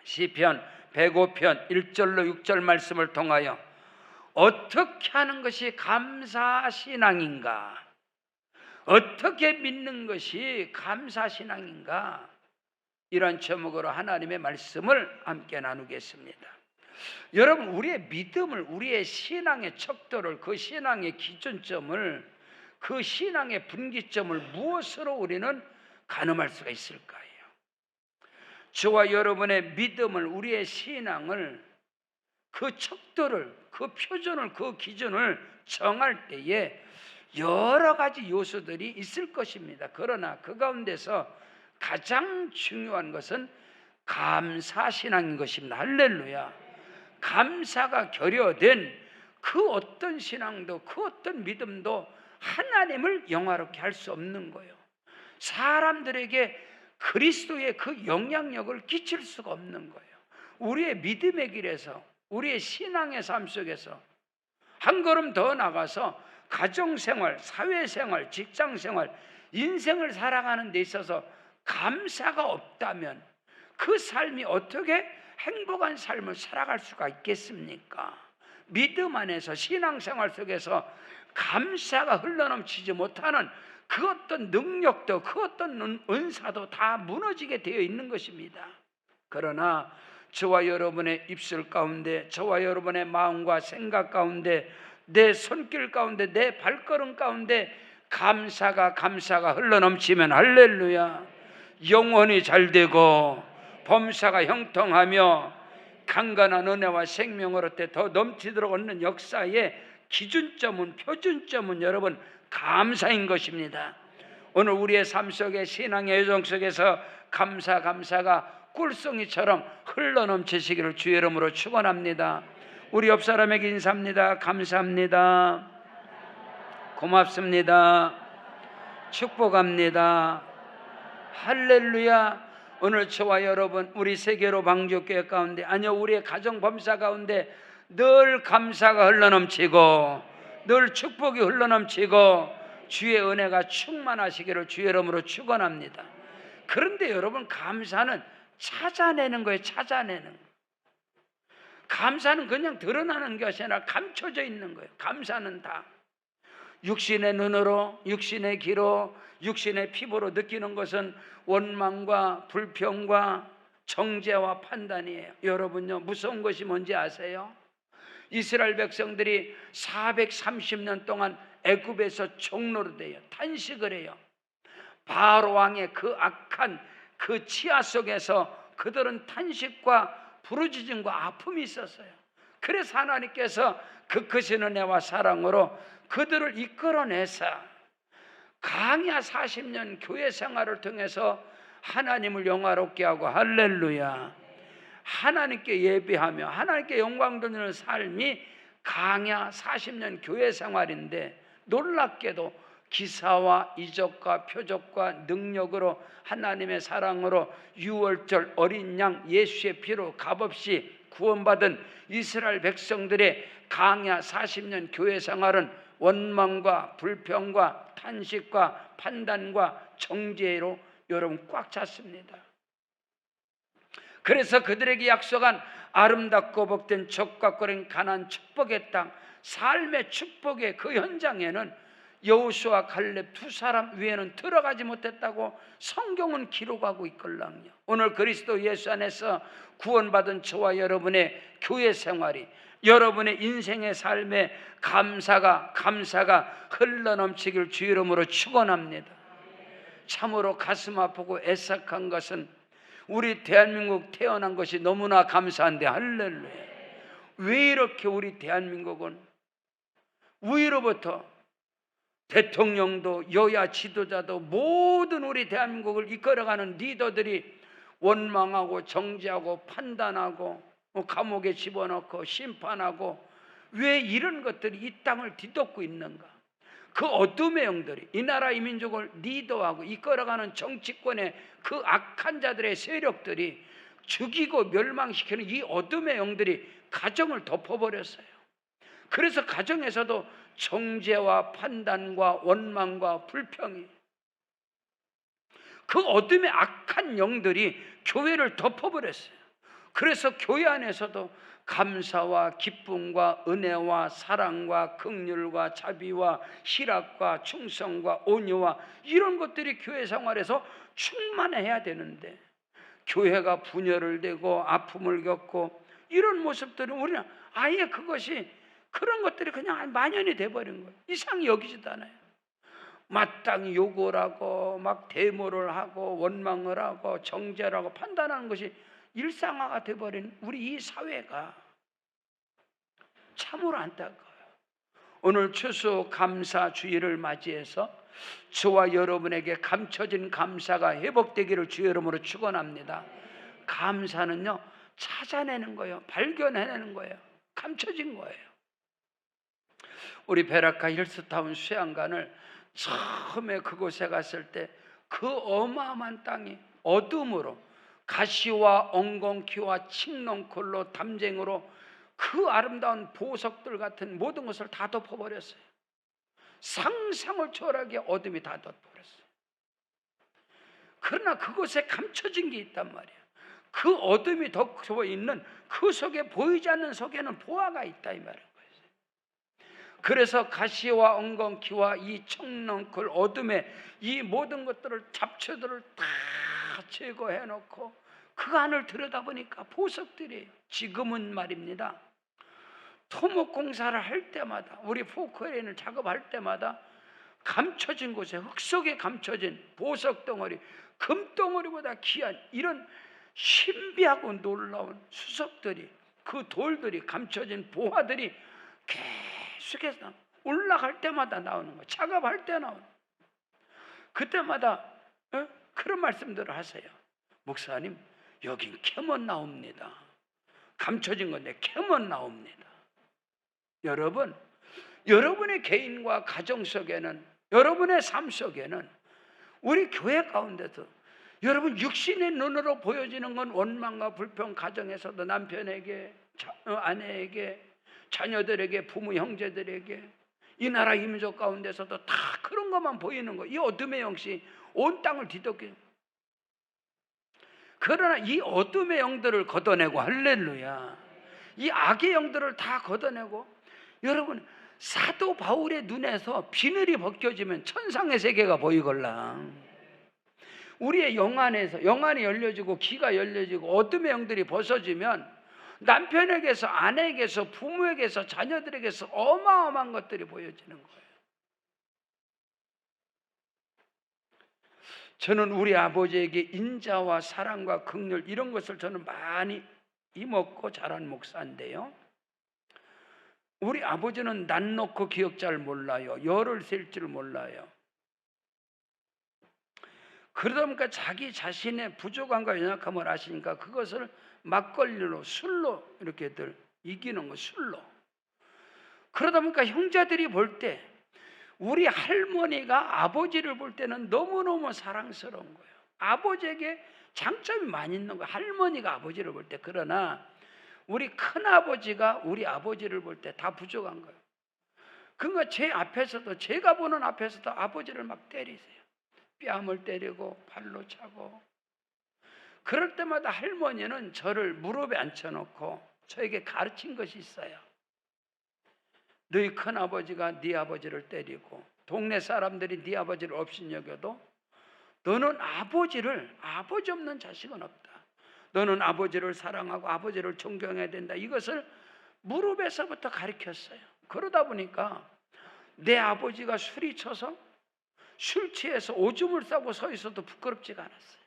시편 105편 1절로 6절 말씀을 통하여 어떻게 하는 것이 감사신앙인가, 어떻게 믿는 것이 감사신앙인가, 이런 제목으로 하나님의 말씀을 함께 나누겠습니다. 여러분, 우리의 믿음을, 우리의 신앙의 척도를, 그 신앙의 기준점을, 그 신앙의 분기점을 무엇으로 우리는 가늠할 수가 있을까요? 저와 여러분의 믿음을, 우리의 신앙을, 그 척도를, 그 표준을, 그 기준을 정할 때에 여러 가지 요소들이 있을 것입니다. 그러나 그 가운데서 가장 중요한 것은 감사신앙인 것입니다. 할렐루야. 감사가 결여된 그 어떤 신앙도, 그 어떤 믿음도 하나님을 영화롭게 할 수 없는 거예요. 사람들에게 그리스도의 그 영향력을 끼칠 수가 없는 거예요. 우리의 믿음의 길에서, 우리의 신앙의 삶 속에서 한 걸음 더 나가서 가정생활, 사회생활, 직장생활, 인생을 살아가는 데 있어서 감사가 없다면 그 삶이 어떻게 행복한 삶을 살아갈 수가 있겠습니까? 믿음 안에서, 신앙생활 속에서 감사가 흘러넘치지 못하는 그 어떤 능력도, 그 어떤 은사도 다 무너지게 되어 있는 것입니다. 그러나 저와 여러분의 입술 가운데, 저와 여러분의 마음과 생각 가운데, 내 손길 가운데, 내 발걸음 가운데 감사가 흘러넘치면 할렐루야, 영혼이 잘되고 범사가 형통하며 강건한 은혜와 생명을 얻되 더 넘치도록 얻는 역사의 기준점은, 표준점은 여러분 감사인 것입니다. 오늘 우리의 삶 속에, 신앙의 여정 속에서 감사가 꿀송이처럼 흘러넘치시기를 주의 이름으로 축원합니다. 우리 옆 사람에게 인사합니다. 감사합니다. 고맙습니다. 축복합니다. 할렐루야. 오늘 저와 여러분, 우리 세계로 방주교회 가운데, 아니요, 우리의 가정 범사 가운데 늘 감사가 흘러넘치고, 늘 축복이 흘러넘치고 주의 은혜가 충만하시기를 주의 이름으로 축원합니다. 그런데 여러분, 감사는 찾아내는 거예요. 찾아내는 거. 감사는 그냥 드러나는 것이 아니라 감춰져 있는 거예요. 감사는 다 육신의 눈으로, 육신의 귀로, 육신의 피부로 느끼는 것은 원망과 불평과 정죄와 판단이에요. 여러분요, 무서운 것이 뭔지 아세요? 이스라엘 백성들이 430년 동안 애굽에서 종노릇해요. 탄식을 해요. 바로 왕의 그 악한 그 치하 속에서 그들은 탄식과 부르짖음과 아픔이 있었어요. 그래서 하나님께서 그 크신 은혜와 사랑으로 그들을 이끌어내서 강야 40년 교회 생활을 통해서 하나님을 영화롭게 하고, 할렐루야, 하나님께 예배하며 하나님께 영광 돌리는 삶이 강야 40년 교회 생활인데, 놀랍게도 기사와 이적과 표적과 능력으로, 하나님의 사랑으로, 유월절 어린 양 예수의 피로 값없이 구원받은 이스라엘 백성들의 강야 40년 교회 생활은 원망과 불평과 탄식과 판단과 정죄로 여러분 꽉 찼습니다. 그래서 그들에게 약속한 아름답고 복된 젖과 꿀인 가나안 축복의 땅, 삶의 축복의 그 현장에는 여호수아 갈렙 두 사람 외에는 들어가지 못했다고 성경은 기록하고 있걸랑요. 오늘 그리스도 예수 안에서 구원받은 저와 여러분의 교회 생활이, 여러분의 인생의 삶에 감사가 흘러넘치길 주의 이름으로 축원합니다. 참으로 가슴 아프고 애석한 것은 우리 대한민국 태어난 것이 너무나 감사한데, 할렐루야, 왜 이렇게 우리 대한민국은 위로부터 대통령도 여야 지도자도 모든 우리 대한민국을 이끌어가는 리더들이 원망하고 정죄하고 판단하고 감옥에 집어넣고 심판하고, 왜 이런 것들이 이 땅을 뒤덮고 있는가? 그 어둠의 영들이 이 나라 이 민족을 리더하고 이끌어가는 정치권의 그 악한 자들의 세력들이 죽이고 멸망시키는 이 어둠의 영들이 가정을 덮어버렸어요. 그래서 가정에서도 정죄와 판단과 원망과 불평이, 그 어둠의 악한 영들이 교회를 덮어버렸어요. 그래서 교회 안에서도 감사와 기쁨과 은혜와 사랑과 긍휼과 자비와 희락과 충성과 온유와 이런 것들이 교회 생활에서 충만해야 되는데, 교회가 분열을 되고 아픔을 겪고 이런 모습들은 우리는 아예 그것이, 그런 것들이 그냥 만연이 돼버린 거예요. 이상히 여기지도 않아요. 마땅히 요구를 하고 막 데모를 하고 원망을 하고 정죄를 하고 판단하는 것이 일상화가 돼버린 우리 이 사회가 참으로 안타까워요. 오늘 추수 감사 주일을 맞이해서 저와 여러분에게 감춰진 감사가 회복되기를 주의 이름으로 축원합니다. 감사는요, 찾아내는 거예요. 발견해내는 거예요. 감춰진 거예요. 우리 베라카 힐스타운 수양관을 처음에 그곳에 갔을 때 그 어마어마한 땅이 어둠으로, 가시와 엉겅퀴와 칡농쿨로 담쟁으로 그 아름다운 보석들 같은 모든 것을 다 덮어버렸어요. 상상을 초월하게 어둠이 다 덮어버렸어요. 그러나 그곳에 감춰진 게 있단 말이에요. 그 어둠이 덮여 있는 그 속에, 보이지 않는 속에는 보화가 있다 이 말이에요. 그래서 가시와 엉겅퀴와 이 청렁쿨 어둠의 이 모든 것들을, 잡초들을 다 제거해 놓고 그 안을 들여다보니까 보석들이, 지금은 말입니다, 토목 공사를 할 때마다, 우리 포크레인을 작업할 때마다 감춰진 곳에, 흙 속에 감춰진 보석 덩어리, 금덩어리보다 귀한 이런 신비하고 놀라운 수석들이, 그 돌들이, 감춰진 보화들이 계속해서 올라갈 때마다 나오는 거예요. 작업할 때 나오는 거예요. 그때마다 그런 말씀들을 하세요. 목사님, 여긴 캐면 나옵니다. 감춰진 건데 캐면 나옵니다. 여러분, 여러분의 개인과 가정 속에는, 여러분의 삶 속에는, 우리 교회 가운데도 여러분 육신의 눈으로 보여지는 건 원망과 불평, 가정에서도 남편에게, 아내에게, 자녀들에게, 부모 형제들에게, 이 나라 민족 가운데서도 다 그런 것만 보이는 거. 이 어둠의 영씨 온 땅을 뒤덮게. 그러나 이 어둠의 영들을 걷어내고, 할렐루야, 이 악의 영들을 다 걷어내고, 여러분, 사도 바울의 눈에서 비늘이 벗겨지면 천상의 세계가 보이걸랑, 우리의 영 안에서, 영안이 열려지고 귀가 열려지고 어둠의 영들이 벗어지면 남편에게서, 아내에게서, 부모에게서, 자녀들에게서 어마어마한 것들이 보여지는 거예요. 저는 우리 아버지에게 인자와 사랑과 긍휼, 이런 것을 저는 많이 이먹고 자란 목사인데요, 우리 아버지는 낯 놓고 기억 잘 몰라요. 열을 셀 줄 몰라요. 그러다 보니까 자기 자신의 부족함과 연약함을 아시니까 그것을 막걸리로, 술로 이렇게들 이기는 거, 술로. 그러다 보니까 형제들이 볼 때, 우리 할머니가 아버지를 볼 때는 너무너무 사랑스러운 거예요. 아버지에게 장점이 많이 있는 거예요, 할머니가 아버지를 볼 때. 그러나 우리 큰아버지가 우리 아버지를 볼 때 다 부족한 거예요. 그러니까 제 앞에서도, 제가 보는 앞에서도 아버지를 막 때리세요. 뺨을 때리고 발로 차고. 그럴 때마다 할머니는 저를 무릎에 앉혀놓고 저에게 가르친 것이 있어요. 너희 큰아버지가 네 아버지를 때리고 동네 사람들이 네 아버지를 업신여겨도 너는 아버지를, 아버지 없는 자식은 없다. 너는 아버지를 사랑하고 아버지를 존경해야 된다. 이것을 무릎에서부터 가르쳤어요. 그러다 보니까 내 아버지가 술이 쳐서, 술 취해서 오줌을 싸고 서 있어도 부끄럽지가 않았어요.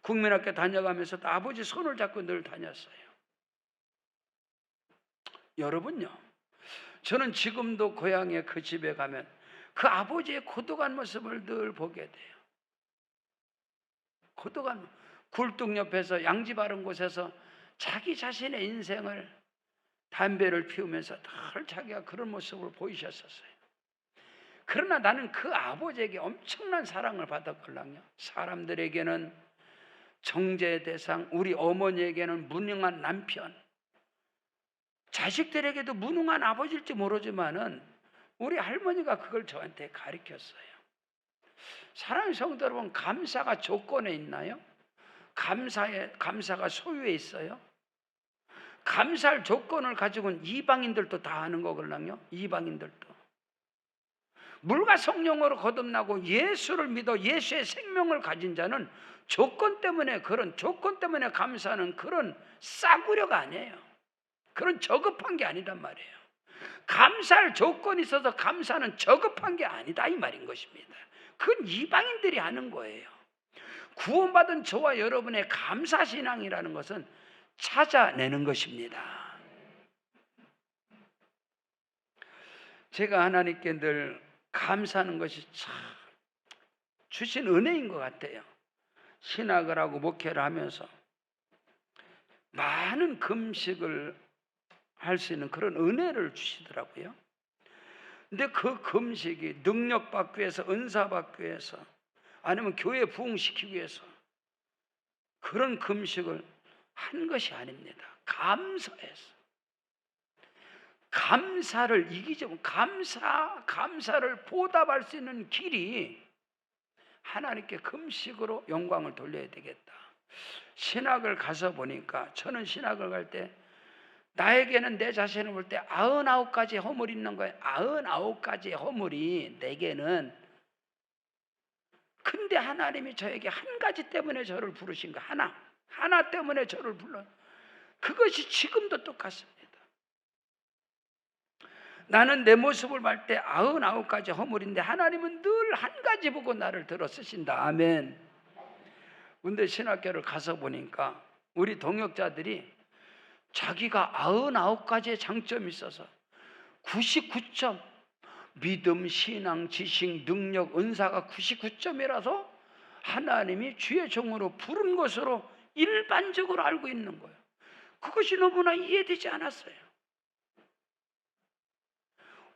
국민학교 다녀가면서도 아버지 손을 잡고 늘 다녔어요. 여러분요, 저는 지금도 고향에 그 집에 가면 그 아버지의 고독한 모습을 늘 보게 돼요. 고독한, 굴뚝 옆에서, 양지 바른 곳에서 자기 자신의 인생을, 담배를 피우면서 늘 자기가 그런 모습을 보이셨었어요. 그러나 나는 그 아버지에게 엄청난 사랑을 받았걸랑요. 사람들에게는 정죄의 대상, 우리 어머니에게는 무능한 남편, 자식들에게도 무능한 아버지일지 모르지만은 우리 할머니가 그걸 저한테 가르쳤어요. 사랑하는 성도 여러분, 감사가 조건에 있나요? 감사가 소유에 있어요? 감사할 조건을 가지고는 이방인들도 다 하는 거거든요. 이방인들도. 물과 성령으로 거듭나고 예수를 믿어 예수의 생명을 가진 자는 조건 때문에 감사하는 그런 싸구려가 아니에요. 그런 저급한 게 아니란 말이에요. 감사할 조건이 있어서 감사는 저급한 게 아니다 이 말인 것입니다. 그건 이방인들이 하는 거예요. 구원받은 저와 여러분의 감사신앙이라는 것은 찾아내는 것입니다. 제가 하나님께 늘 감사하는 것이 참 주신 은혜인 것 같아요. 신학을 하고 목회를 하면서 많은 금식을 할 수 있는 그런 은혜를 주시더라고요. 근데 그 금식이 능력 받기 위해서, 은사 받기 위해서, 아니면 교회 부흥시키기 위해서 그런 금식을 한 것이 아닙니다. 감사해서. 감사를 이기죠. 감사를 보답할 수 있는 길이 하나님께 금식으로 영광을 돌려야 되겠다. 신학을 가서 보니까, 저는 신학을 갈 때 나에게는 내 자신을 볼 때 99가지 허물이 있는 거예요. 99가지 허물이 내게는. 근데 하나님이 저에게 한 가지 때문에 저를 부르신 거, 하나 때문에 저를 불러. 그것이 지금도 똑같습니다. 나는 내 모습을 볼 때 99가지 허물인데 하나님은 늘 한 가지 보고 나를 들어 쓰신다. 아멘. 근데 신학교를 가서 보니까 우리 동역자들이 자기가 99가지의 장점이 있어서 99점, 믿음, 신앙, 지식, 능력, 은사가 99점이라서 하나님이 주의 종으로 부른 것으로 일반적으로 알고 있는 거예요. 그것이 너무나 이해되지 않았어요.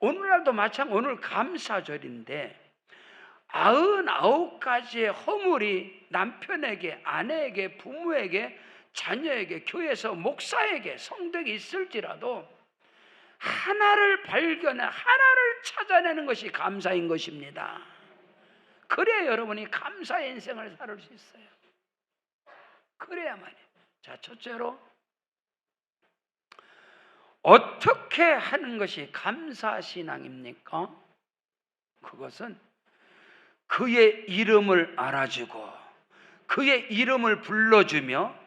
오늘날도 마찬가지로 오늘 감사절인데 99가지의 허물이 남편에게, 아내에게, 부모에게, 자녀에게, 교회에서 목사에게, 성도에게 있을지라도 하나를 발견해 하나를 찾아내는 것이 감사인 것입니다. 그래야 여러분이 감사의 인생을 살 수 있어요. 그래야만이에요. 자, 첫째로 어떻게 하는 것이 감사신앙입니까? 그것은 그의 이름을 알아주고 그의 이름을 불러주며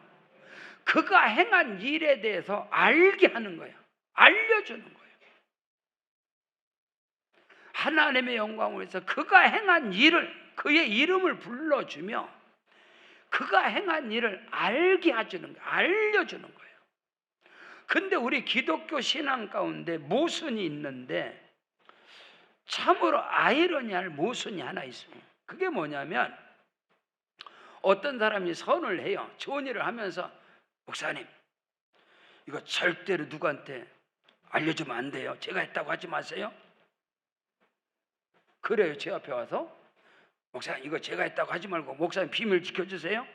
그가 행한 일에 대해서 알게 하는 거예요. 알려주는 거예요. 하나님의 영광을 위해서 그가 행한 일을, 그의 이름을 불러주며 그가 행한 일을 알게 해주는 거예요. 알려주는 거예요. 근데 우리 기독교 신앙 가운데 모순이 있는데 참으로 아이러니할 모순이 하나 있어요. 그게 뭐냐면 어떤 사람이 선을 해요. 좋은 일을 하면서 목사님, 이거 절대로 누구한테 알려주면 안 돼요. 제가 했다고 하지 마세요. 그래요. 제 앞에 와서 목사님, 이거 제가 했다고 하지 말고 목사님 비밀 지켜주세요.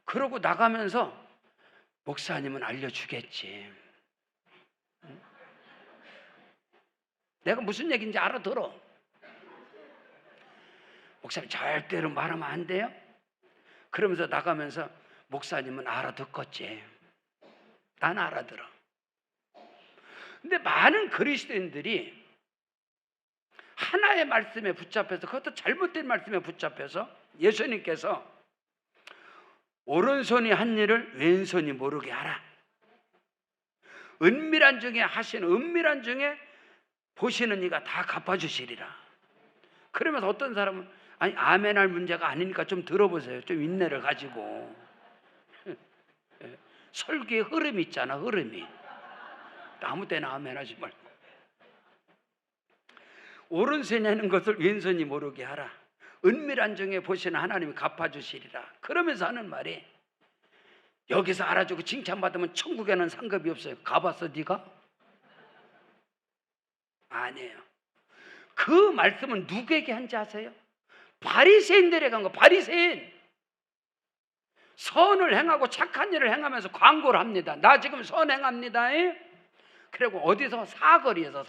그러고 나가면서 목사님은 알려주겠지. 내가 무슨 얘기인지 알아들어. 목사님 절대로 말하면 안 돼요. 그러면서 나가면서 목사님은 알아듣겠지. 난 알아들어. 근데 많은 그리스도인들이 하나의 말씀에 붙잡혀서, 그것도 잘못된 말씀에 붙잡혀서 예수님께서 오른손이 한 일을 왼손이 모르게 하라. 은밀한 중에 하시는, 은밀한 중에 보시는 이가 다 갚아주시리라. 그러면서 어떤 사람은 아니 아멘할 문제가 아니니까 좀 들어보세요. 좀 인내를 가지고. 설교의 흐름이 있잖아. 흐름이. 아무 때나 아멘하지 말고. 오른손이 하는 것을 왼손이 모르게 하라. 은밀한 중에 보시는 하나님이 갚아주시리라. 그러면서 하는 말이, 여기서 알아주고 칭찬받으면 천국에는 상급이 없어요. 가봤어 네가? 아니에요. 그 말씀은 누구에게 한지 아세요? 바리새인들에게 간 거. 바리새인. 선을 행하고 착한 일을 행하면서 광고를 합니다. 나 지금 선행합니다. 그리고 어디서 사거리에서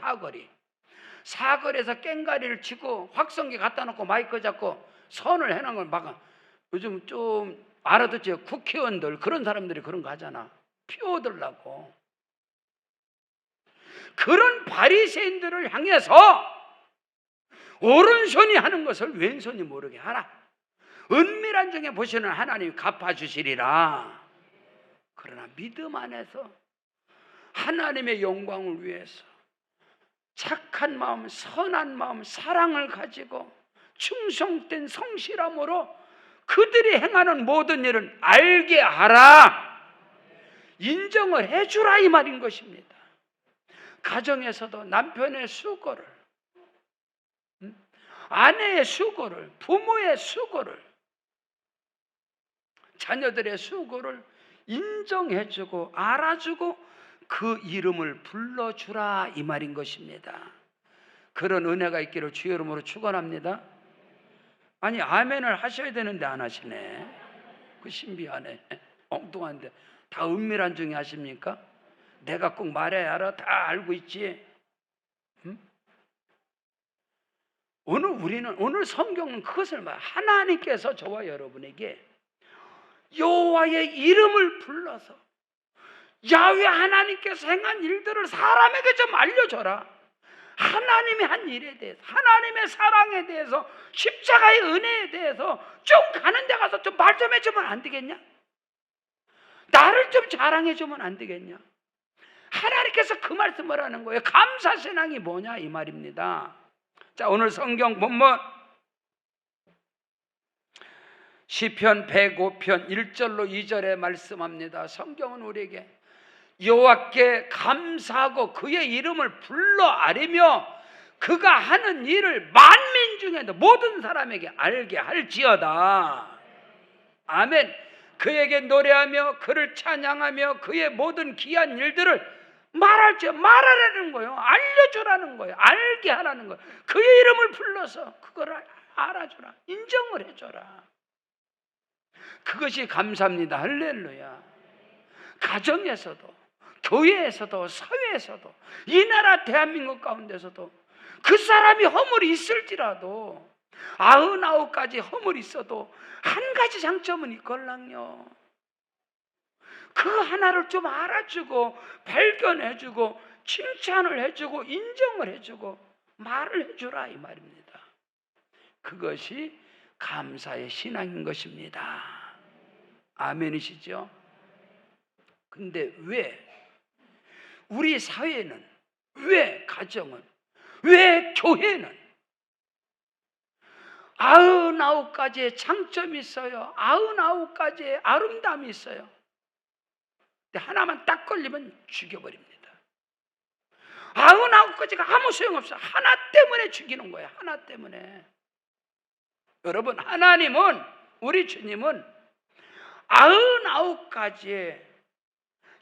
깽가리를 치고 확성기 갖다 놓고 마이크 잡고 선을 해놓은 걸 막, 요즘 좀 알아듣죠? 국회의원들 그런 사람들이 그런 거 하잖아. 피워들라고. 그런 바리새인들을 향해서 오른손이 하는 것을 왼손이 모르게 하라. 은밀한 중에 보시는 하나님이 갚아주시리라. 그러나 믿음 안에서 하나님의 영광을 위해서 착한 마음, 선한 마음, 사랑을 가지고 충성된 성실함으로 그들이 행하는 모든 일은 알게 하라, 인정을 해주라, 이 말인 것입니다. 가정에서도 남편의 수고를, 아내의 수고를, 부모의 수고를, 자녀들의 수고를 인정해주고 알아주고 그 이름을 불러주라, 이 말인 것입니다. 그런 은혜가 있기를 주의 이름으로 축원합니다. 아니, 아멘을 하셔야 되는데 안 하시네. 그 신비하네. 엉뚱한데. 다 은밀한 중에 하십니까? 내가 꼭 말해야 알아? 다 알고 있지. 응? 오늘 성경은 그것을 말, 하나님께서 저와 여러분에게 여호와의 이름을 불러서 야훼 하나님께서 행한 일들을 사람에게 좀 알려줘라. 하나님이 한 일에 대해서, 하나님의 사랑에 대해서, 십자가의 은혜에 대해서 좀 가는 데 가서 좀 말 좀 해주면 안 되겠냐? 나를 좀 자랑해주면 안 되겠냐? 하나님께서 그 말씀을 하는 거예요. 감사신앙이 뭐냐, 이 말입니다. 자, 오늘 성경 본문 시편 105편 1절로 2절에 말씀합니다. 성경은 우리에게 여호와께 감사하고 그의 이름을 불러 아뢰며 그가 하는 일을 만민 중에도 모든 사람에게 알게 할지어다. 아멘. 그에게 노래하며 그를 찬양하며 그의 모든 귀한 일들을 말하라는 거예요. 알려주라는 거예요. 알게 하라는 거예요. 그의 이름을 불러서 그걸 알아주라, 인정을 해줘라. 그것이 감사입니다. 할렐루야. 가정에서도, 교회에서도, 사회에서도, 이 나라 대한민국 가운데서도 그 사람이 허물이 있을지라도 99가지 허물이 있어도 한 가지 장점은 있걸랑요. 그 하나를 좀 알아주고 발견해주고 칭찬을 해주고 인정을 해주고 말을 해주라, 이 말입니다. 그것이 감사의 신앙인 것입니다. 아멘이시죠? 근데 왜 우리 사회는, 왜 가정은, 왜 교회는 99가지의 장점이 있어요. 99가지의 아름다움이 있어요. 근데 하나만 딱 걸리면 죽여버립니다. 99가지가 아무 소용없어. 하나 때문에 죽이는 거예요. 하나 때문에. 여러분, 하나님은, 우리 주님은 99가지의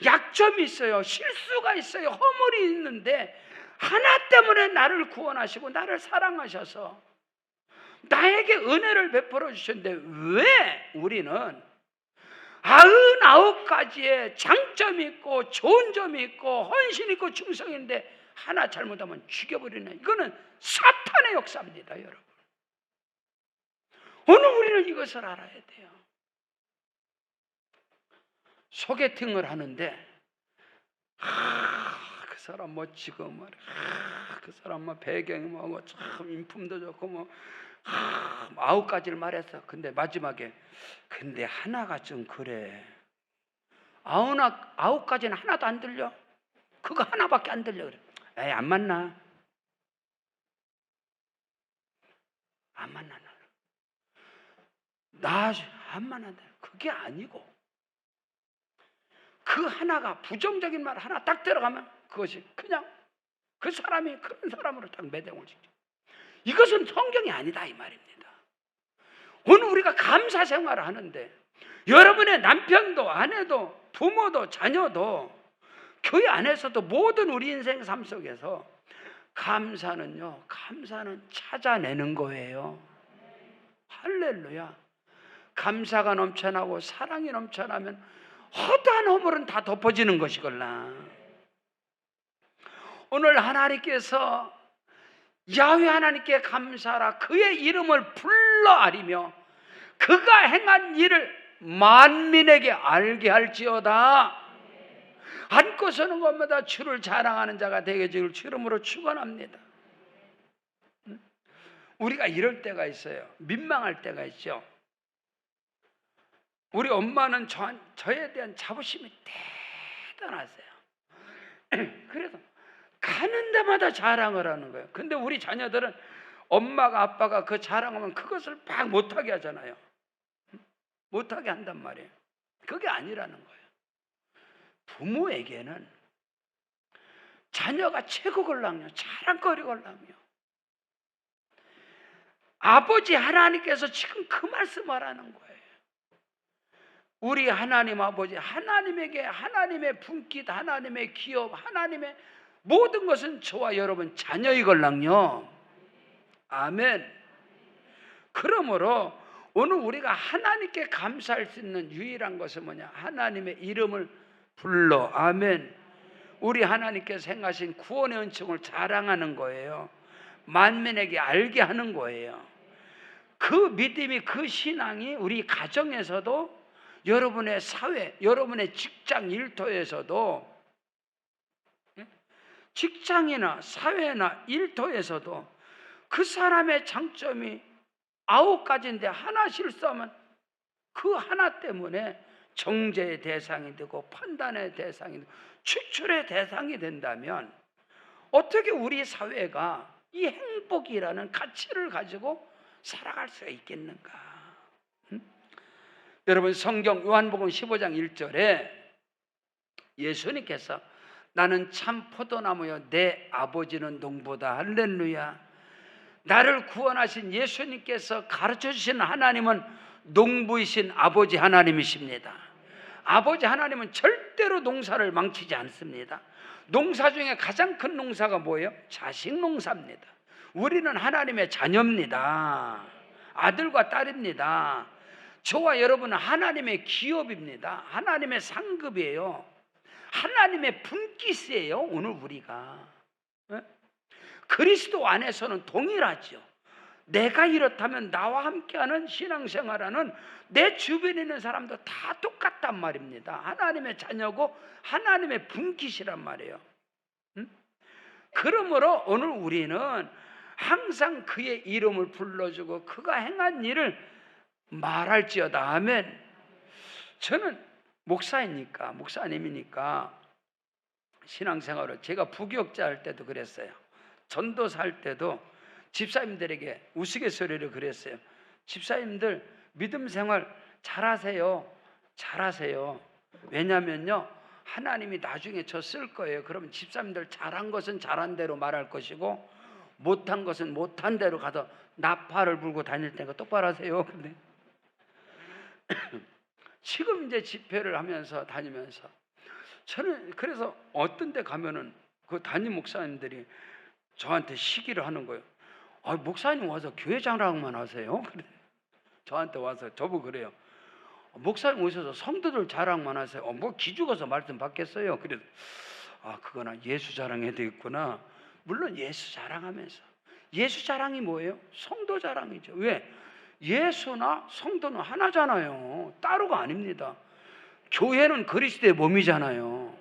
약점이 있어요. 실수가 있어요. 허물이 있는데 하나 때문에 나를 구원하시고 나를 사랑하셔서 나에게 은혜를 베풀어 주셨는데 왜 우리는 99가지의 장점이 있고 좋은 점이 있고 헌신이 있고 충성인데 하나 잘못하면 죽여버리는, 이거는 사탄의 역사입니다, 여러분. 오늘 우리는 이것을 알아야 돼요. 소개팅을 하는데 그 사람 멋지고 그 사람 배경이 뭐고 참 인품도 좋고 뭐 9가지를 말했어. 근데 마지막에 근데 하나가 좀 그래. 9가지는 하나도 안 들려. 그거 하나밖에 안 들려. 그래. 에이, 안 만나. 안 만나. 나 안 만난다. 그게 아니고 그 하나가 부정적인 말 하나 딱 들어가면 그것이 그냥 그 사람이 그런 사람으로 딱 매장을 지켜. 이것은 성경이 아니다, 이 말입니다. 오늘 우리가 감사 생활을 하는데 여러분의 남편도 아내도 부모도 자녀도 교회 안에서도 모든 우리 인생 삶 속에서 감사는 찾아내는 거예요. 할렐루야. 감사가 넘쳐나고 사랑이 넘쳐나면 허다한 허물은 다 덮어지는 것이걸라. 오늘 하나님께서 야훼 하나님께 감사하라 그의 이름을 불러 아리며 그가 행한 일을 만민에게 알게 할지어다. 앉고 서는 것마다 주를 자랑하는 자가 되게 줄 이름으로 축원합니다. 우리가 이럴 때가 있어요. 민망할 때가 있죠. 우리 엄마는 저에 대한 자부심이 대단하세요. 그래서 가는 데마다 자랑을 하는 거예요. 근데 우리 자녀들은 엄마가 아빠가 그 자랑하면 그것을 막 못하게 하잖아요. 못하게 한단 말이에요. 그게 아니라는 거예요. 부모에게는 자녀가 최고걸랑요, 자랑거리걸랑요. 아버지 하나님께서 지금 그 말씀을 하는 거예요. 우리 하나님 아버지, 하나님에게 하나님의 분깃, 하나님의 기업, 하나님의 모든 것은 저와 여러분 자녀이걸랑요. 아멘. 그러므로 오늘 우리가 하나님께 감사할 수 있는 유일한 것은 뭐냐? 하나님의 이름을 불러. 아멘. 우리 하나님께서 행하신 구원의 은총을 자랑하는 거예요. 만민에게 알게 하는 거예요. 그 믿음이, 그 신앙이 우리 가정에서도, 여러분의 사회, 여러분의 직장 일터에서도, 직장이나 사회나 일터에서도 그 사람의 장점이 9가지인데 하나 실수하면 그 하나 때문에 정죄의 대상이 되고 판단의 대상이 되고 추출의 대상이 된다면 어떻게 우리 사회가 이 행복이라는 가치를 가지고 살아갈 수가 있겠는가? 여러분, 성경 요한복음 15장 1절에 예수님께서 나는 참 포도나무요 내 아버지는 농부다. 할렐루야. 나를 구원하신 예수님께서 가르쳐 주신 하나님은 농부이신 아버지 하나님이십니다. 아버지 하나님은 절대로 농사를 망치지 않습니다. 농사 중에 가장 큰 농사가 뭐예요? 자식 농사입니다. 우리는 하나님의 자녀입니다. 아들과 딸입니다. 저와 여러분은 하나님의 기업입니다. 하나님의 상급이에요. 하나님의 분깃이에요. 오늘 우리가 그리스도 안에서는 동일하죠. 내가 이렇다면 나와 함께하는 신앙생활하는 내 주변에 있는 사람도 다 똑같단 말입니다. 하나님의 자녀고 하나님의 분깃이란 말이에요. 그러므로 오늘 우리는 항상 그의 이름을 불러주고 그가 행한 일을 말할지어다. 아멘. 저는 목사님이니까 신앙생활을, 제가 부교육자 할 때도 그랬어요. 전도사 할 때도 집사님들에게 우스갯소리를 그랬어요. 집사님들 믿음 생활 잘하세요. 잘하세요. 왜냐면요, 하나님이 나중에 저 쓸 거예요. 그러면 집사님들 잘한 것은 잘한 대로 말할 것이고 못한 것은 못한 대로 가서 나팔을 불고 다닐 테니까 똑바로 하세요. 근데 지금 이제 집회를 하면서 다니면서 저는 그래서 어떤 데 가면은 그 담임 목사님들이 저한테 시기를 하는 거예요. 아, 목사님 와서 교회 자랑만 하세요? 그래. 저한테 와서 저보고 그래요. 목사님 오셔서 성도들 자랑만 하세요. 뭐 기죽어서 말씀 받겠어요? 그래서 그거나 예수 자랑해야 되겠구나. 물론 예수 자랑하면서, 예수 자랑이 뭐예요? 성도 자랑이죠. 왜? 예수나 성도는 하나잖아요. 따로가 아닙니다. 교회는 그리스도의 몸이잖아요.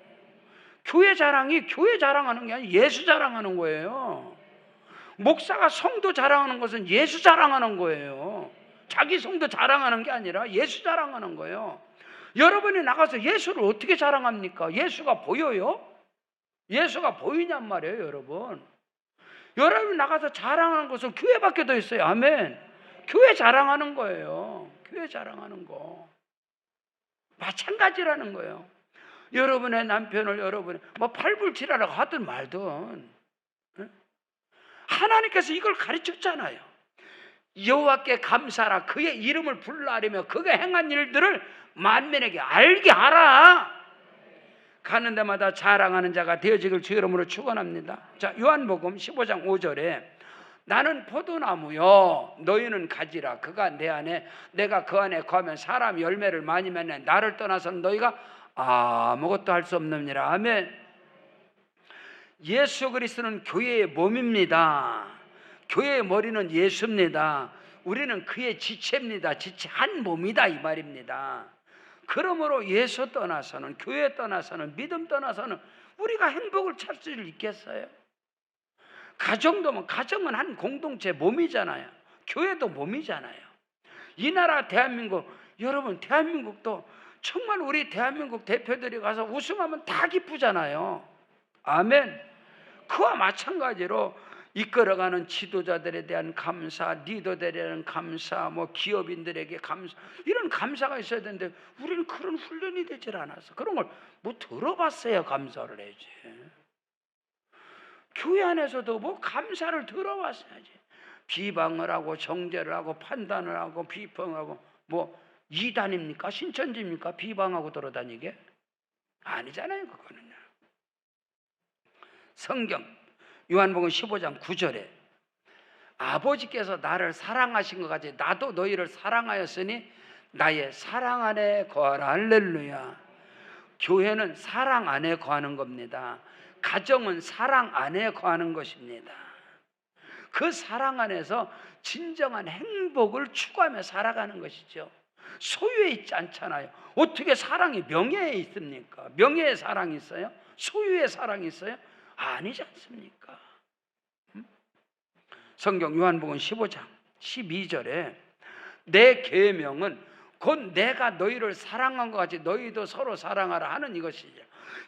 교회 자랑이 교회 자랑하는 게 아니라 예수 자랑하는 거예요. 목사가 성도 자랑하는 것은 예수 자랑하는 거예요. 자기 성도 자랑하는 게 아니라 예수 자랑하는 거예요. 여러분이 나가서 예수를 어떻게 자랑합니까? 예수가 보여요? 예수가 보이냔 말이에요, 여러분. 여러분이 나가서 자랑하는 것은 교회밖에 더 있어요. 아멘. 교회 자랑하는 거예요. 교회 자랑하는 거. 마찬가지라는 거예요. 여러분의 남편을 여러분이 뭐 팔불치라라고 하든 말든 하나님께서 이걸 가르쳤잖아요. 여호와께 감사하라 그의 이름을 불러하리며 그가 행한 일들을 만민에게 알게 하라. 가는 데마다 자랑하는 자가 되어지길 주 이름으로 축원합니다. 자, 요한복음 15장 5절에 나는 포도나무요 너희는 가지라. 그가 내 안에 내가 그 안에 거하면 사람 열매를 많이 맺네. 나를 떠나서는 너희가 아무것도 할 수 없느니라. 아멘. 예수 그리스도는 교회의 몸입니다. 교회의 머리는 예수입니다. 우리는 그의 지체입니다. 지체 한 몸이다 이 말입니다. 그러므로 예수 떠나서는, 교회 떠나서는, 믿음 떠나서는 우리가 행복을 찾을 수 있겠어요? 가정도 가정은 한 공동체 몸이잖아요. 교회도 몸이잖아요. 이 나라 대한민국, 여러분 대한민국도 정말 우리 대한민국 대표들이 가서 우승하면 다 기쁘잖아요. 아멘. 그와 마찬가지로 이끌어가는 지도자들에 대한 감사, 리더들에 대한 감사, 뭐 기업인들에게 감사, 이런 감사가 있어야 되는데 우리는 그런 훈련이 되질 않아서 그런 걸 뭐 들어봤어야 감사를 해야지. 교회 안에서도 뭐 감사를 들어봤어야지. 비방을 하고 정죄를 하고 판단을 하고 비평하고 뭐 이단입니까? 신천지입니까? 비방하고 돌아다니게? 아니잖아요, 그거는요. 성경 요한복음 15장 9절에 아버지께서 나를 사랑하신 것 같이 나도 너희를 사랑하였으니 나의 사랑 안에 거하라. 할렐루야. 교회는 사랑 안에 거하는 겁니다. 가정은 사랑 안에 거하는 것입니다. 그 사랑 안에서 진정한 행복을 추구하며 살아가는 것이죠. 소유에 있지 않잖아요. 어떻게 사랑이 명예에 있습니까? 명예의 사랑이 있어요? 소유의 사랑이 있어요? 아니지 않습니까? 성경 요한복음 15장 12절에 내 계명은 곧 내가 너희를 사랑한 것 같이 너희도 서로 사랑하라 하는 이것이죠.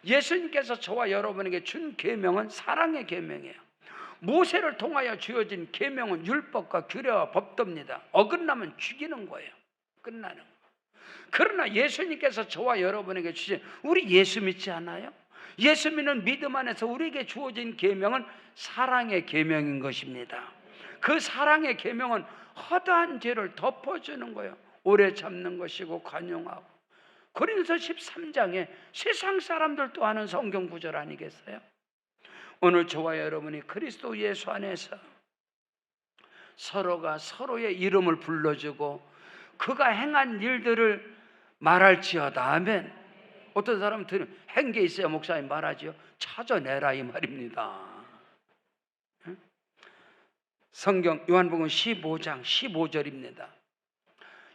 예수님께서 저와 여러분에게 준 계명은 사랑의 계명이에요. 모세를 통하여 주어진 계명은 율법과 규례와 법도입니다. 어긋나면 죽이는 거예요. 끝나는 거. 그러나 예수님께서 저와 여러분에게 주신, 우리 예수 믿지 않아요? 예수 믿는 믿음 안에서 우리에게 주어진 계명은 사랑의 계명인 것입니다. 그 사랑의 계명은 허다한 죄를 덮어주는 거예요. 오래 참는 것이고 관용하고. 고린도서 13장에 세상 사람들도 아는 성경 구절 아니겠어요? 오늘 저와 여러분이 그리스도 예수 안에서 서로가 서로의 이름을 불러주고 그가 행한 일들을 말할지어다. 아멘. 어떤 사람은 한 게 있어야 목사님 말하지요. 찾아내라 이 말입니다. 성경 요한복음 15장 15절입니다.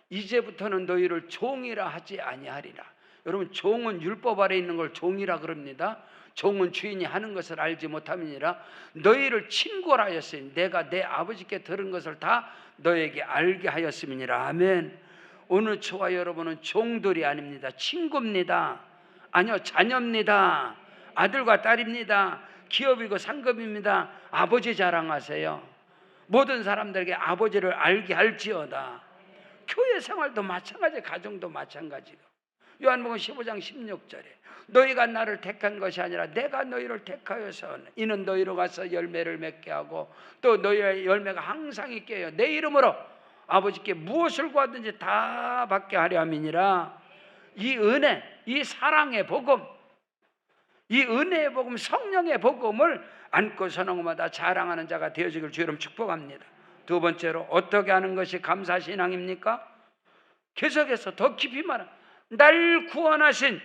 이제부터는 너희를 종이라 하지 아니하리라. 여러분, 종은 율법 아래 있는 걸 종이라 그럽니다. 종은 주인이 하는 것을 알지 못함이니라. 너희를 친구라 하였으니 내가 내 아버지께 들은 것을 다 너에게 알게 하였음이니라. 아멘. 오늘 저와 여러분은 종들이 아닙니다. 친구입니다. 아니요, 자녀입니다. 아들과 딸입니다. 기업이고 상급입니다. 아버지 자랑하세요. 모든 사람들에게 아버지를 알게 할지어다. 교회 생활도 마찬가지, 가정도 마찬가지고. 요한복음 15장 16절에 너희가 나를 택한 것이 아니라 내가 너희를 택하여서 이는 너희로 가서 열매를 맺게 하고 또 너희의 열매가 항상 있게 해요. 내 이름으로 아버지께 무엇을 구하든지 다 받게 하려 함이니라. 이 은혜, 이 사랑의 복음, 이 은혜의 복음, 성령의 복음을 안고 서는 것마다 자랑하는 자가 되어지길 주 여러분 축복합니다. 두 번째로 어떻게 하는 것이 감사신앙입니까? 계속해서 더 깊이 말하 날 구원하신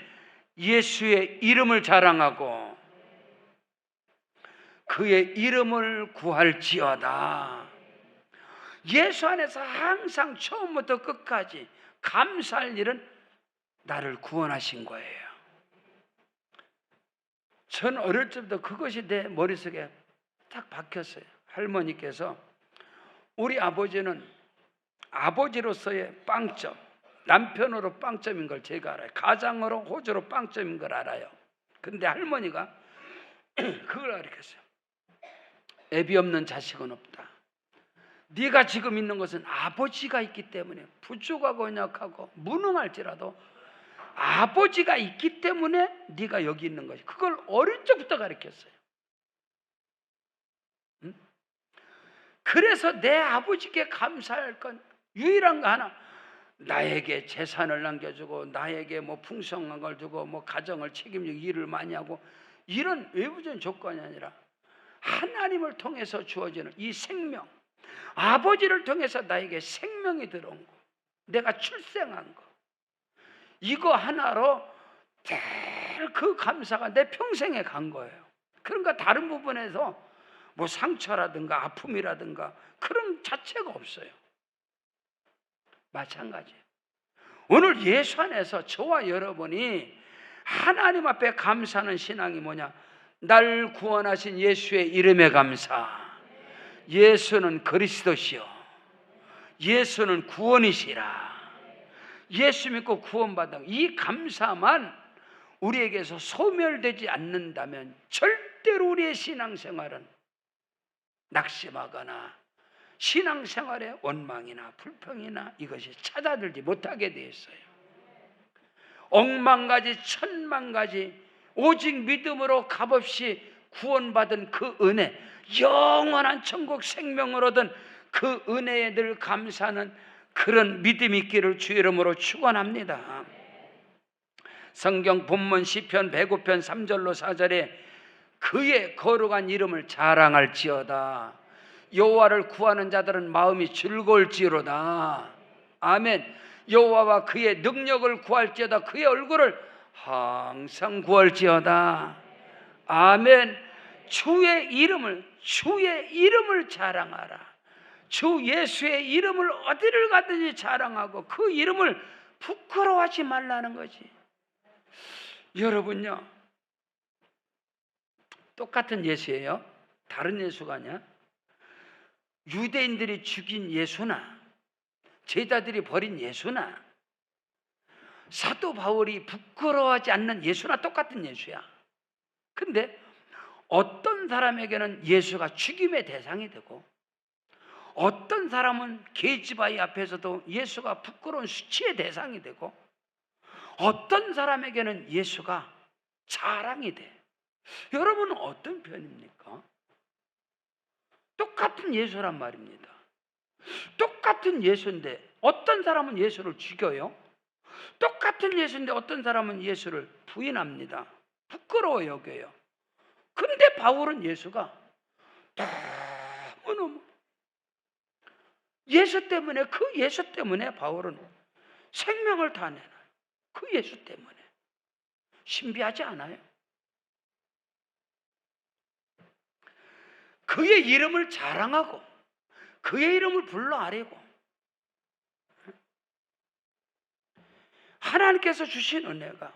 예수의 이름을 자랑하고 그의 이름을 구할지어다. 예수 안에서 항상 처음부터 끝까지 감사할 일은 나를 구원하신 거예요. 전 어릴 때부터 그것이 내 머릿속에 딱 박혔어요. 할머니께서 우리 아버지는 아버지로서의 빵점, 남편으로 빵점인 걸 제가 알아요. 가장으로 호주로 빵점인 걸 알아요. 근데 할머니가 그걸 가르쳤어요. 애비 없는 자식은 없다. 네가 지금 있는 것은 아버지가 있기 때문에 부족하고 연약하고 무능할지라도 아버지가 있기 때문에 네가 여기 있는 것이. 그걸 어릴 적부터 가르쳤어요. 응? 그래서 내 아버지께 감사할 건 유일한 거 하나, 나에게 재산을 남겨주고 나에게 뭐 풍성한 걸 주고 뭐 가정을 책임지고 일을 많이 하고 이런 외부적인 조건이 아니라 하나님을 통해서 주어지는 이 생명, 아버지를 통해서 나에게 생명이 들어온 거, 내가 출생한 거, 이거 하나로 늘 그 감사가 내 평생에 간 거예요. 그러니까 다른 부분에서 뭐 상처라든가 아픔이라든가 그런 자체가 없어요. 마찬가지예요. 오늘 예수 안에서 저와 여러분이 하나님 앞에 감사하는 신앙이 뭐냐? 날 구원하신 예수의 이름에 감사. 예수는 그리스도시요, 예수는 구원이시라. 예수 믿고 구원받은 이 감사만 우리에게서 소멸되지 않는다면 절대로 우리의 신앙생활은 낙심하거나 신앙생활의 원망이나 불평이나 이것이 찾아들지 못하게 되어 있어요. 억만가지 천만가지 오직 믿음으로 값없이 구원받은 그 은혜, 영원한 천국 생명을 얻은 그 은혜에 늘 감사하는 그런 믿음 있기를 주 이름으로 축원합니다. 성경 본문 시편 105편 3절로 4절에 그의 거룩한 이름을 자랑할지어다. 여호와를 구하는 자들은 마음이 즐거울지로다. 아멘. 여호와와 그의 능력을 구할지어다. 그의 얼굴을 항상 구할지어다. 아멘. 주의 이름을 자랑하라. 주 예수의 이름을 어디를 가든지 자랑하고 그 이름을 부끄러워하지 말라는 거지. 여러분요, 똑같은 예수예요. 다른 예수가 아니야. 유대인들이 죽인 예수나 제자들이 버린 예수나 사도 바울이 부끄러워하지 않는 예수나 똑같은 예수야. 근데 어떤 사람에게는 예수가 죽임의 대상이 되고 어떤 사람은 계집아이 앞에서도 예수가 부끄러운 수치의 대상이 되고 어떤 사람에게는 예수가 자랑이 돼. 여러분은 어떤 편입니까? 똑같은 예수란 말입니다. 똑같은 예수인데 어떤 사람은 예수를 죽여요. 똑같은 예수인데 어떤 사람은 예수를 부인합니다. 부끄러워 여겨요. 근데 바울은 예수가 너무너무 예수 때문에 바울은 생명을 다 내놔요. 그 예수 때문에. 신비하지 않아요? 그의 이름을 자랑하고 그의 이름을 불러 아뢰고 하나님께서 주신 은혜가,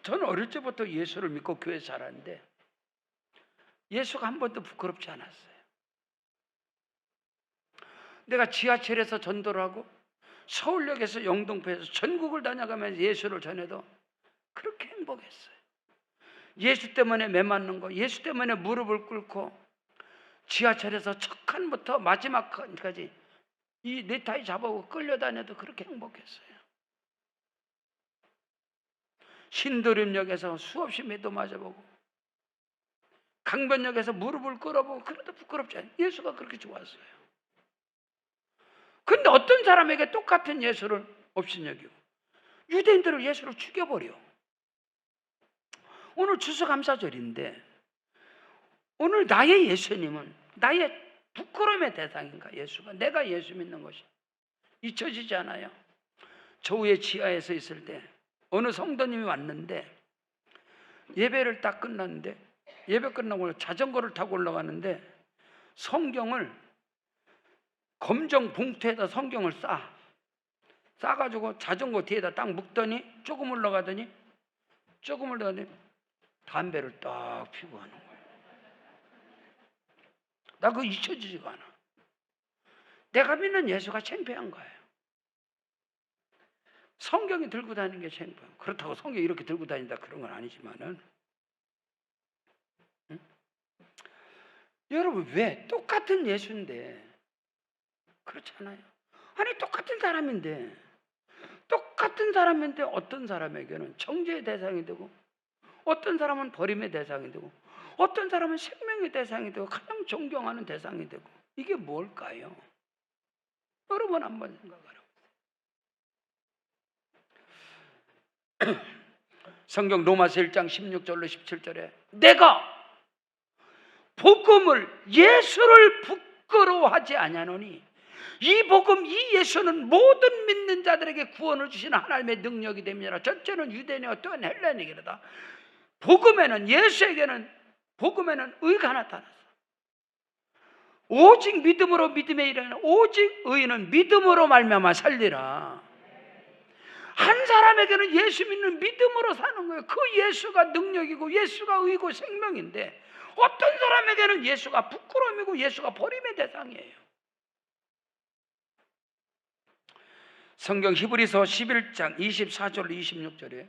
저는 어릴 때부터 예수를 믿고 교회에서 자랐는데 예수가 한 번도 부끄럽지 않았어요. 내가 지하철에서 전도를 하고 서울역에서 영등포에서 전국을 다녀가면서 예수를 전해도 그렇게 행복했어요. 예수 때문에 매 맞는 거, 예수 때문에 무릎을 꿇고 지하철에서 첫 칸부터 마지막 칸까지 이 넥타이 잡아오고 끌려다녀도 그렇게 행복했어요. 신도림역에서 수없이 매도 맞아보고 강변역에서 무릎을 꿇어보고 그래도 부끄럽지 않아요. 예수가 그렇게 좋았어요. 근데 어떤 사람에게 똑같은 예수를 업신여기고 유대인들은 예수를 죽여버려. 오늘 추수감사절인데 오늘 나의 예수님은 나의 부끄러움의 대상인가? 예수가 내가 예수 믿는 것이 잊혀지지 않아요. 저우의 지하에서 있을 때 어느 성도님이 왔는데 예배를 딱 끝났는데 예배 끝나고 자전거를 타고 올라가는데 성경을 검정 봉투에다 성경을 싸가지고 자전거 뒤에다 딱 묶더니 조금 올라가더니 담배를 딱 피고 가는 거예요. 나 그거 잊혀지지가 않아. 내가 믿는 예수가 창피한 거예요. 성경이 들고 다니는 게 창피해요. 그렇다고 성경 이렇게 들고 다닌다 그런 건 아니지만은 응? 여러분 왜 똑같은 예수인데 그렇잖아요. 아니 똑같은 사람인데 어떤 사람에게는 정죄의 대상이 되고 어떤 사람은 버림의 대상이 되고 어떤 사람은 생명의 대상이 되고 가장 존경하는 대상이 되고 이게 뭘까요? 여러분 한번 생각하라고. 성경 로마서 1장 16절로 17절에 내가 복음을 예수를 부끄러워하지 아니하노니 이 복음 이 예수는 모든 믿는 자들에게 구원을 주시는 하나님의 능력이 됨이라. 전체는 유대인이요 또한 헬레인이라. 복음에는 예수에게는 복음에는 의가 나타났어. 오직 믿음으로 믿음에 이르는 오직 의인은 믿음으로 말미암아 살리라. 한 사람에게는 예수 믿는 믿음으로 사는 거예요. 그 예수가 능력이고 예수가 의고 생명인데, 어떤 사람에게는 예수가 부끄러움이고 예수가 버림의 대상이에요. 성경 히브리서 11장 24절 26절에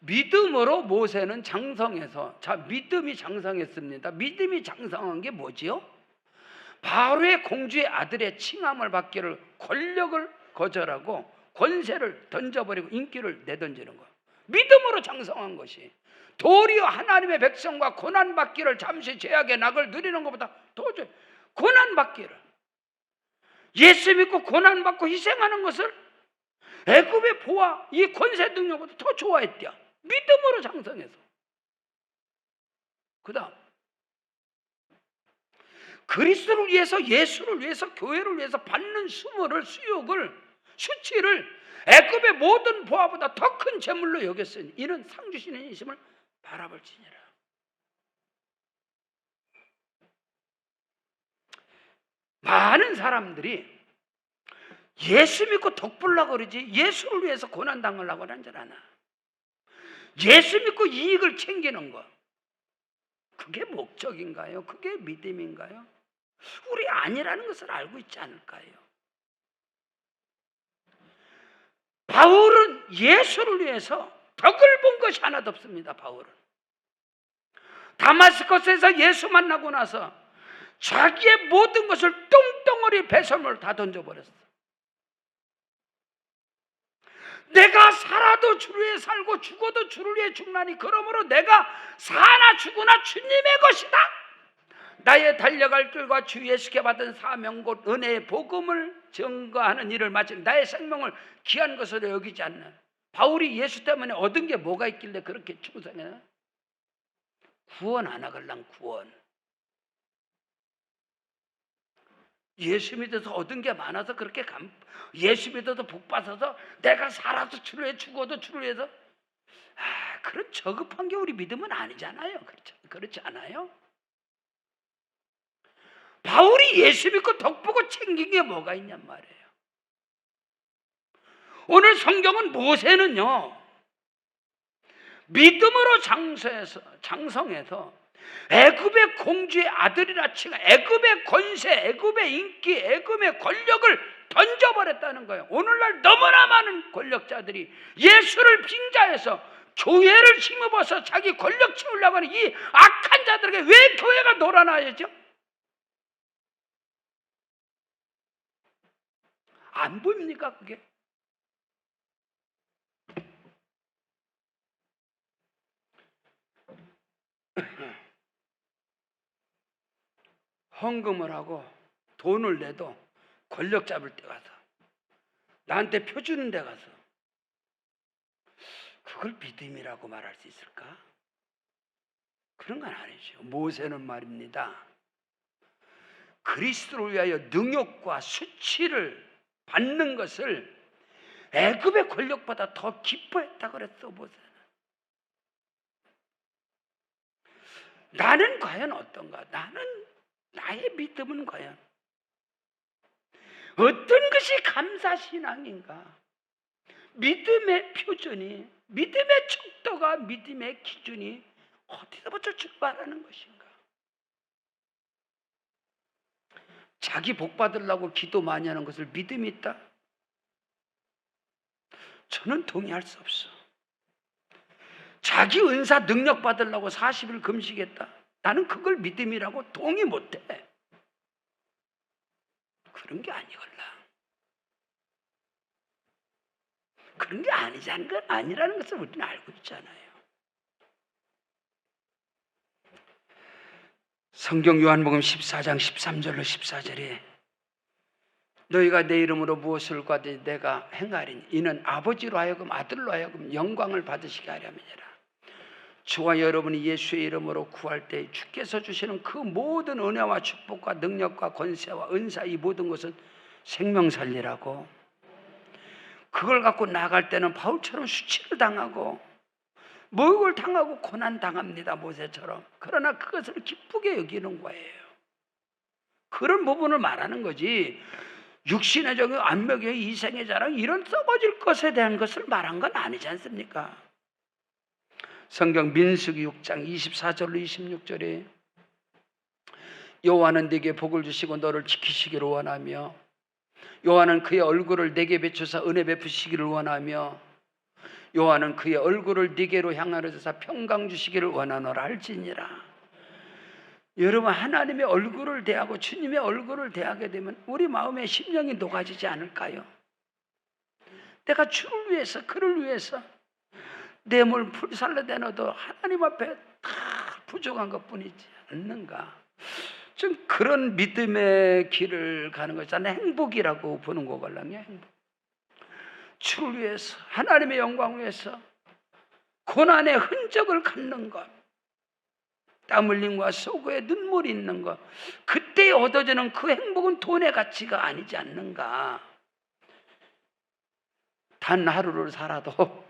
믿음으로 모세는 장성해서, 자, 믿음이 장성했습니다. 믿음이 장성한 게 뭐지요? 바로의 공주의 아들의 칭함을 받기를, 권력을 거절하고 권세를 던져버리고 인기를 내던지는 거. 믿음으로 장성한 것이 도리어 하나님의 백성과 고난받기를, 잠시 죄악의 낙을 누리는 것보다 도저히 고난받기를, 예수 믿고 고난받고 희생하는 것을 애굽의 보화, 이 권세 능력보다 더 좋아했대요. 믿음으로 장성해서. 그 다음 그리스도를 위해서, 예수를 위해서, 교회를 위해서 받는 수모를, 수욕을, 수치를 애굽의 모든 보화보다 더 큰 재물로 여겼으니 이는 상 주시는 이심을 바라볼지니라. 많은 사람들이 예수 믿고 덕불라고 그러지 예수를 위해서 고난당하려고 하는 줄 아나. 예수 믿고 이익을 챙기는 것, 그게 목적인가요? 그게 믿음인가요? 우리 아니라는 것을 알고 있지 않을까요? 바울은 예수를 위해서 덕을 본 것이 하나도 없습니다. 바울은 다마스커스에서 예수 만나고 나서 자기의 모든 것을 똥덩어리 배설물을 다 던져버렸어. 내가 살아도 주를 위해 살고 죽어도 주를 위해 죽나니 그러므로 내가 사나 죽으나 주님의 것이다. 나의 달려갈 길과 주 예수께 받은 사명 곧 은혜의 복음을 증거하는 일을 마치는 나의 생명을 귀한 것으로 여기지 않는 바울이 예수 때문에 얻은 게 뭐가 있길래 그렇게 충성해? 구원 안 하걸랑 구원. 예수 믿어서 얻은 게 많아서 그렇게 예수 믿어서 복 받아서 내가 살아도 주를 위해 죽어도 주를 위해서, 그런 저급한 게 우리 믿음은 아니잖아요. 그렇지 않아요? 바울이 예수 믿고 덕 보고 챙긴 게 뭐가 있냔 말이에요. 오늘 성경은 모세는요 믿음으로 장성해서 애굽의 공주의 아들이라 치고 애굽의 권세, 애굽의 인기, 애굽의 권력을 던져버렸다는 거예요. 오늘날 너무나 많은 권력자들이 예수를 빙자해서 교회를 힘입어서 자기 권력 채우려고 하는 이 악한 자들에게 왜 교회가 놀아나야죠? 안 보입니까 그게? 헌금을 하고 돈을 내도 권력 잡을 때 가서, 나한테 표 주는 데 가서, 그걸 믿음이라고 말할 수 있을까? 그런 건 아니죠. 모세는 말입니다, 그리스도를 위하여 능욕과 수치를 받는 것을 애굽의 권력보다 더 기뻐했다 그랬어. 모세는. 나는 과연 어떤가? 나의 믿음은 과연 어떤 것이 감사신앙인가? 믿음의 표준이, 믿음의 척도가, 믿음의 기준이 어디서부터 출발하는 것인가? 자기 복 받으려고 기도 많이 하는 것을 믿음이 있다? 저는 동의할 수 없어. 자기 은사 능력 받으려고 40일 금식했다? 나는 그걸 믿음이라고 동의 못해. 그런 게 아니걸라. 그런 게 아니라는 것을 우리는 알고 있잖아요. 성경 요한복음 14장 13절로 14절에 너희가 내 이름으로 무엇을 구하든지 내가 행하리니 이는 아버지로 하여금 아들로 하여금 영광을 받으시게 하려면이라. 저와 여러분이 예수의 이름으로 구할 때 주께서 주시는 그 모든 은혜와 축복과 능력과 권세와 은사, 이 모든 것은 생명 살리라고, 그걸 갖고 나갈 때는 바울처럼 수치를 당하고 모욕을 당하고 고난 당합니다, 모세처럼. 그러나 그것을 기쁘게 여기는 거예요. 그런 부분을 말하는 거지, 육신의 적용, 안목의 이생의 자랑, 이런 썩어질 것에 대한 것을 말한 건 아니지 않습니까? 성경 민수기 6장 24절로 26절에 여호와는 네게 복을 주시고 너를 지키시기를 원하며, 여호와는 그의 얼굴을 네게 비추사 은혜 베푸시기를 원하며, 여호와는 그의 얼굴을 네게로 향하여서 평강 주시기를 원하노라 할지니라. 여러분, 하나님의 얼굴을 대하고 주님의 얼굴을 대하게 되면 우리 마음의 심령이 녹아지지 않을까요? 내가 주를 위해서, 그를 위해서 내 몸을 불살라 대놔도 하나님 앞에 다 부족한 것뿐이지 않는가? 좀 그런 믿음의 길을 가는 것잖아요. 행복이라고 보는 거걸랑요. 행복. 주를 위해서, 하나님의 영광을 위해서 고난의 흔적을 갖는 것, 땀 흘림과 소고에 눈물이 있는 것, 그때 얻어지는 그 행복은 돈의 가치가 아니지 않는가? 단 하루를 살아도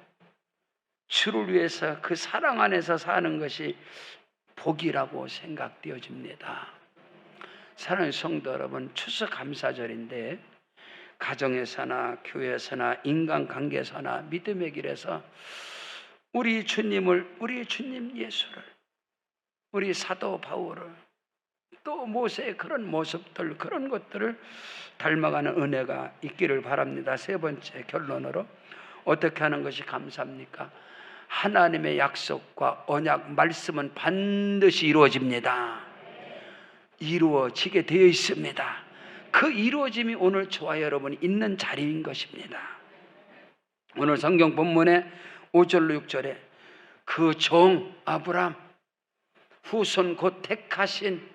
주를 위해서 그 사랑 안에서 사는 것이 복이라고 생각되어집니다. 사랑하는 성도 여러분, 추수감사절인데 가정에서나 교회에서나 인간관계에서나 믿음의 길에서 우리 주님을, 우리 주님 예수를, 우리 사도 바울을, 또 모세의 그런 모습들, 그런 것들을 닮아가는 은혜가 있기를 바랍니다. 세 번째 결론으로 어떻게 하는 것이 감사합니까? 하나님의 약속과 언약 말씀은 반드시 이루어집니다. 이루어지게 되어 있습니다. 그 이루어짐이 오늘 저와 여러분이 있는 자리인 것입니다. 오늘 성경 본문에 5절로 6절에 그 종 아브람 후손 곧 택하신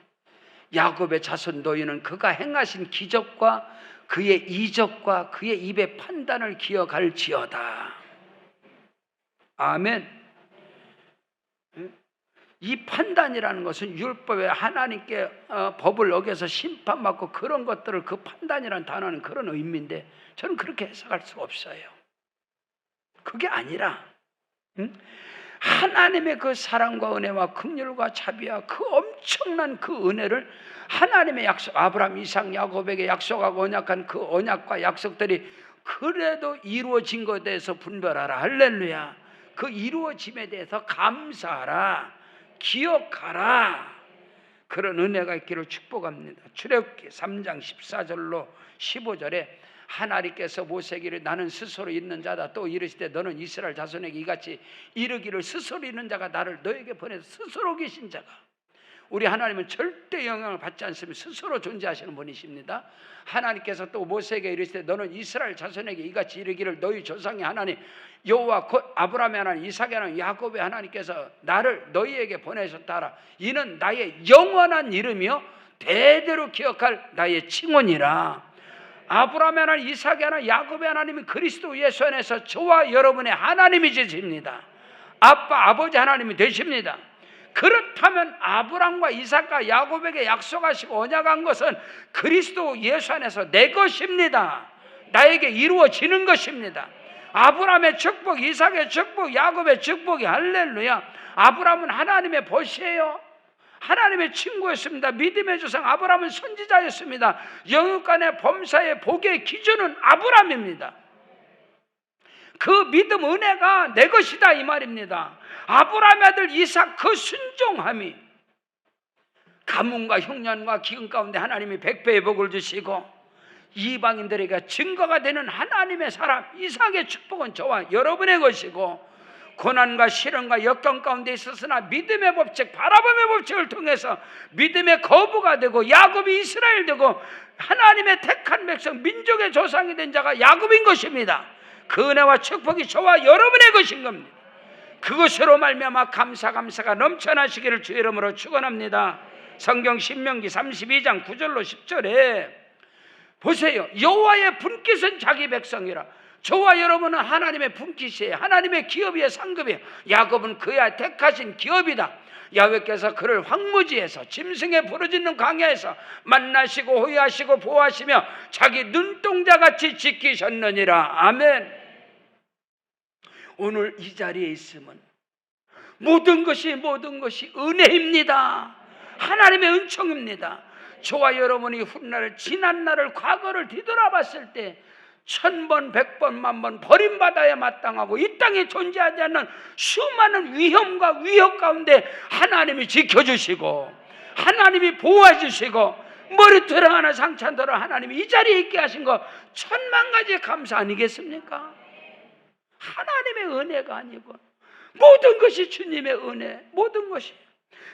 야곱의 자손 너희는 그가 행하신 기적과 그의 이적과 그의 입의 판단을 기억할지어다. 아멘. 이 판단이라는 것은 율법에 하나님께 법을 어겨서 심판받고 그런 것들을, 그 판단이라는 단어는 그런 의미인데 저는 그렇게 해석할 수 없어요. 그게 아니라 하나님의 그 사랑과 은혜와 긍휼과 자비와 그 엄청난 그 은혜를 하나님의 약속, 아브라함, 이삭, 야곱에게 약속하고 언약한 그 언약과 약속들이 그래도 이루어진 것에 대해서 분별하라. 할렐루야. 그 이루어짐에 대해서 감사하라. 기억하라. 그런 은혜가 있기를 축복합니다. 출애굽기 3장 14절로 15절에 하나님께서 모세에게 나는 스스로 있는 자다. 또 이르시되 너는 이스라엘 자손에게 이같이 이르기를 스스로 있는 자가 나를 너에게 보내서 스스로 계신 자가. 우리 하나님은 절대 영향을 받지 않으며 스스로 존재하시는 분이십니다. 하나님께서 또 모세에게 이르시되 너는 이스라엘 자손에게 이같이 이르기를 너희 조상의 하나님 여호와 곧 아브라함의 하나님 이삭의 하나님 야곱의 하나님께서 나를 너희에게 보내셨다 하라. 이는 나의 영원한 이름이요 대대로 기억할 나의 칭언이라. 아브라함의 하나님 이삭의 하나님 야곱의 하나님은 그리스도 예수 안에서 저와 여러분의 하나님이 되십니다. 아빠 아버지 하나님이 되십니다. 그렇다면 아브람과 이삭과 야곱에게 약속하시고 언약한 것은 그리스도 예수 안에서 내 것입니다. 나에게 이루어지는 것입니다. 아브람의 축복, 이삭의 축복, 야곱의 축복이 할렐루야. 아브람은 하나님의 벗이에요. 하나님의 친구였습니다. 믿음의 조상 아브람은 선지자였습니다. 영육간의 범사의 복의 기준은 아브람입니다. 그 믿음 은혜가 내 것이다 이 말입니다. 아브라함의 아들 이삭 그 순종함이 가뭄과 흉년과 기근 가운데 하나님이 백배의 복을 주시고 이방인들에게 증거가 되는 하나님의 사람 이삭의 축복은 저와 여러분의 것이고, 고난과 시련과 역경 가운데 있었으나 믿음의 법칙, 바라봄의 법칙을 통해서 믿음의 거부가 되고 야곱이 이스라엘 되고 하나님의 택한 백성 민족의 조상이 된 자가 야곱인 것입니다. 그 은혜와 축복이 저와 여러분의 것인 겁니다. 그것으로 말미암아 감사가 넘쳐나시기를 주의 이름으로 축원합니다. 성경 신명기 32장 9절로 10절에 보세요. 여호와의 분깃은 자기 백성이라. 저와 여러분은 하나님의 분깃이에요. 하나님의 기업이에요. 상급이에요. 야곱은 그의 택하신 기업이다. 야훼께서 그를 황무지에서 짐승에 부르짖는 광야에서 만나시고 호위하시고 보호하시며 자기 눈동자같이 지키셨느니라. 아멘. 오늘 이 자리에 있으면 모든 것이 은혜입니다. 하나님의 은총입니다. 저와 여러분이 훗날 지난날을 과거를 뒤돌아봤을 때 1000번, 100번, 만번 버림받아야 마땅하고 이 땅에 존재하지 않는 수많은 위험과 위협 가운데 하나님이 지켜주시고 하나님이 보호해주시고 머리털 하나 상처 안 들어 하나님이 이 자리에 있게 하신 거 천만 가지 감사 아니겠습니까? 하나님의 은혜가 아니고 모든 것이 주님의 은혜, 모든 것이.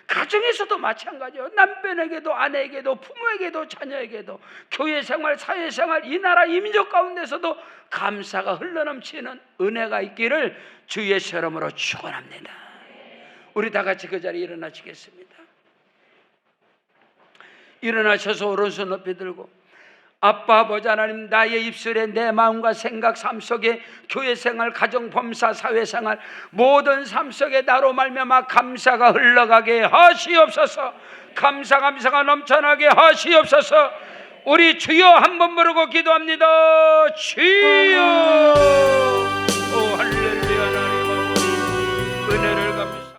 가정에서도 마찬가지예요. 남편에게도 아내에게도 부모에게도 자녀에게도 교회생활, 사회생활, 이 나라 이 민족 가운데서도 감사가 흘러넘치는 은혜가 있기를 주 예수 이름으로 축원합니다. 우리 다 같이 그 자리에 일어나시겠습니다. 일어나셔서 오른손 높이 들고 아빠 아버지 하나님, 나의 입술에 내 마음과 생각, 삶 속에 교회생활, 가정범사, 사회생활 모든 삶 속에 나로 말미암아 감사가 흘러가게 하시옵소서. 감사가 넘쳐나게 하시옵소서. 우리 주여 한번 부르고 기도합니다. 주여.